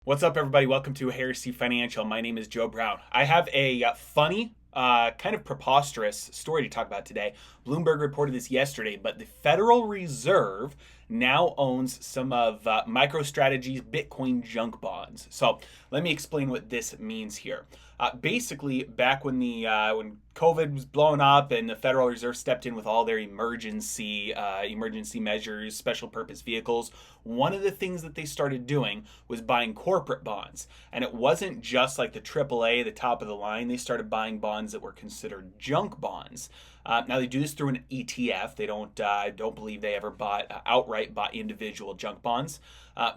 What's up, everybody? Welcome to Heresy Financial. My name is Joe Brown. I have a funny, kind of preposterous story to talk about today. Bloomberg reported this yesterday, but the Federal Reserve now owns some of Microstrategy's Bitcoin junk bonds. So let me explain what this means here. Basically, back when COVID was blowing up and the Federal Reserve stepped in with all their emergency measures, special purpose vehicles, one of the things that they started doing was buying corporate bonds. And it wasn't just like the AAA, the top of the line. They started buying bonds that were considered junk bonds. Now they do this through an ETF. They don't. I don't believe they ever outright bought individual junk bonds,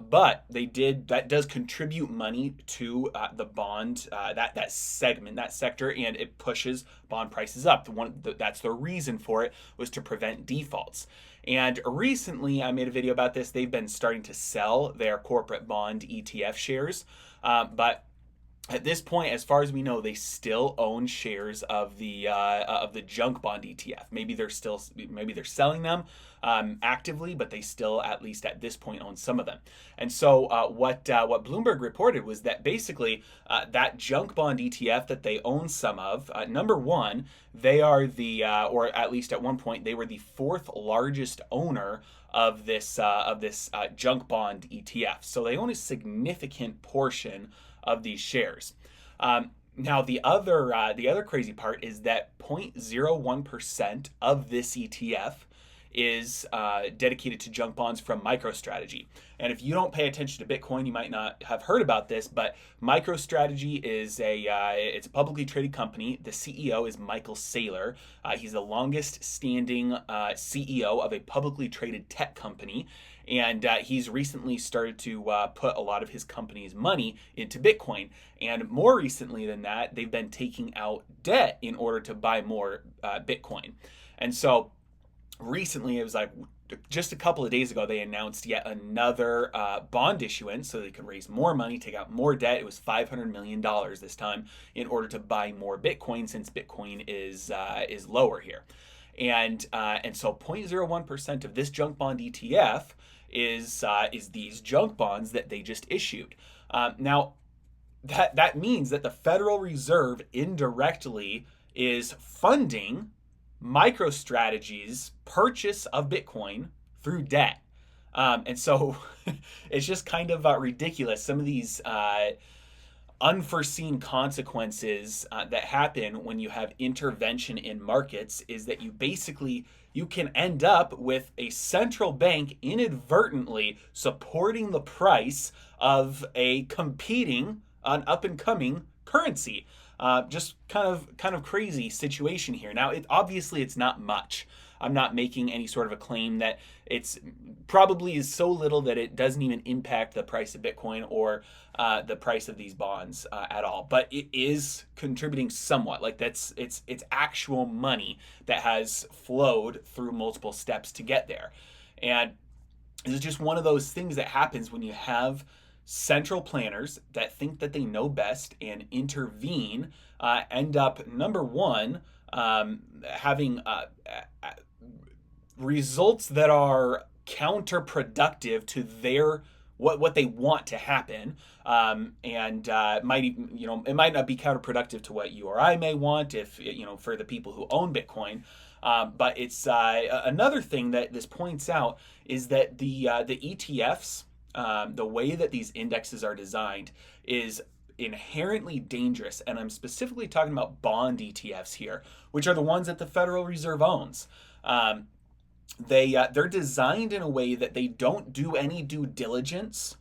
but they did. That does contribute money to the bond that segment, that sector, and it pushes bond prices up. That's the reason for it, was to prevent defaults. And recently, I made a video about this. They've been starting to sell their corporate bond ETF shares, but at this point, as far as we know, they still own shares of the junk bond ETF. Maybe they're selling them actively, but they still, at least at this point, own some of them. And so what Bloomberg reported was that basically that junk bond ETF that they own some of, number one, they are or at least at one point, they were the fourth largest owner of this junk bond ETF. So they own a significant portion of these shares. Now the other crazy part is that 0.01% of this ETF is dedicated to junk bonds from Microstrategy. And if you don't pay attention to Bitcoin, you might not have heard about this, but Microstrategy is it's a publicly traded company. The CEO is Michael Saylor. He's the longest standing CEO of a publicly traded tech company. And he's recently started to put a lot of his company's money into Bitcoin. And more recently than that, they've been taking out debt in order to buy more Bitcoin. And so recently, it was like just a couple of days ago, they announced yet another bond issuance so they could raise more money, take out more debt. It was $500 million this time in order to buy more Bitcoin, since Bitcoin is lower here. And so 0.01% of this junk bond ETF is these junk bonds that they just issued. Now, that means that the Federal Reserve indirectly is funding MicroStrategy's purchase of Bitcoin through debt. And so it's just kind of ridiculous. Some of these unforeseen consequences that happen when you have intervention in markets is that you can end up with a central bank inadvertently supporting the price of a competing, an up and coming currency. Just kind of crazy situation here. Now, obviously it's not much. I'm not making any sort of a claim that it's probably is so little that it doesn't even impact the price of Bitcoin or the price of these bonds at all. But it is contributing somewhat. Like it's actual money that has flowed through multiple steps to get there. And this is just one of those things that happens when you have central planners that think that they know best and intervene, end up, number one, having results that are counterproductive to their what they want to happen, and it might not be counterproductive to what you or I may want, if for the people who own Bitcoin. But it's another thing that this points out is that the ETFs, the way that these indexes are designed, is inherently dangerous. And I'm specifically talking about bond ETFs here, which are the ones that the Federal Reserve owns. They're designed in a way that they don't do any due diligence,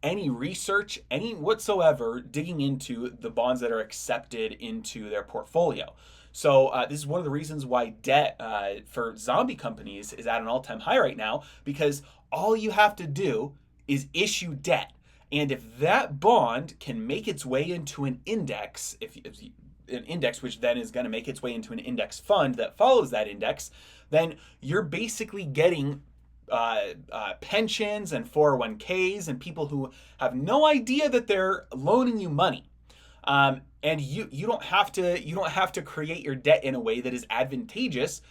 any research, any whatsoever digging into the bonds that are accepted into their portfolio. So this is one of the reasons why debt for zombie companies is at an all-time high right now, because all you have to do is issue debt. And if that bond can make its way into an index, an index which then is going to make its way into an index fund that follows that index, then you're basically getting pensions and 401ks and people who have no idea that they're loaning you money. And you don't have to create your debt in a way that is advantageous.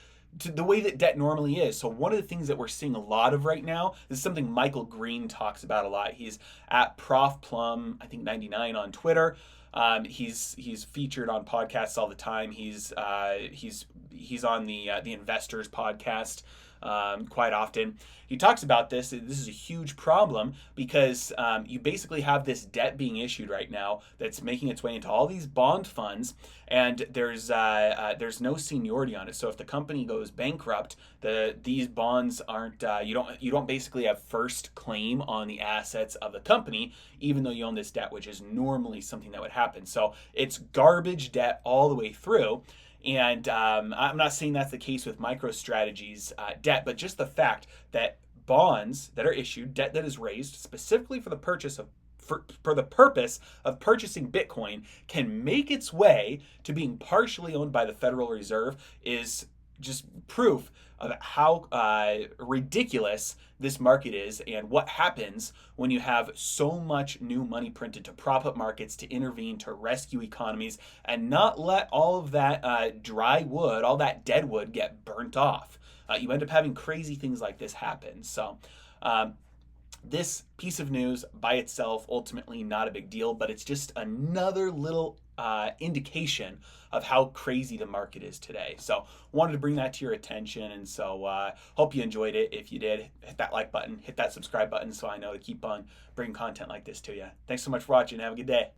to the way that debt normally is. So one of the things that we're seeing a lot of right now, this is something Michael Green talks about a lot. He's at Prof Plum, I think 99 on Twitter. He's featured on podcasts all the time. He's on the Investors podcast quite often. He talks about this. This is a huge problem because you basically have this debt being issued right now that's making its way into all these bond funds, and there's no seniority on it. So if the company goes bankrupt, these bonds aren't you don't basically have first claim on the assets of the company, even though you own this debt, which is normally something that would happen. So it's garbage debt all the way through. And I'm not saying that's the case with Microstrategy's debt, but just the fact that bonds that are issued, debt that is raised specifically for the purchase of for the purpose of purchasing Bitcoin, can make its way to being partially owned by the Federal Reserve is just proof of how ridiculous this market is and what happens when you have so much new money printed to prop up markets, to intervene, to rescue economies, and not let all of that dry wood, all that dead wood, get burnt off. You end up having crazy things like this happen. So this piece of news by itself, ultimately not a big deal, but it's just another little indication of how crazy the market is today. So wanted to bring that to your attention, and so hope you enjoyed it. If you did, hit that like button, hit that subscribe button so I know to keep on bringing content like this to you. Thanks so much for watching. Have a good day.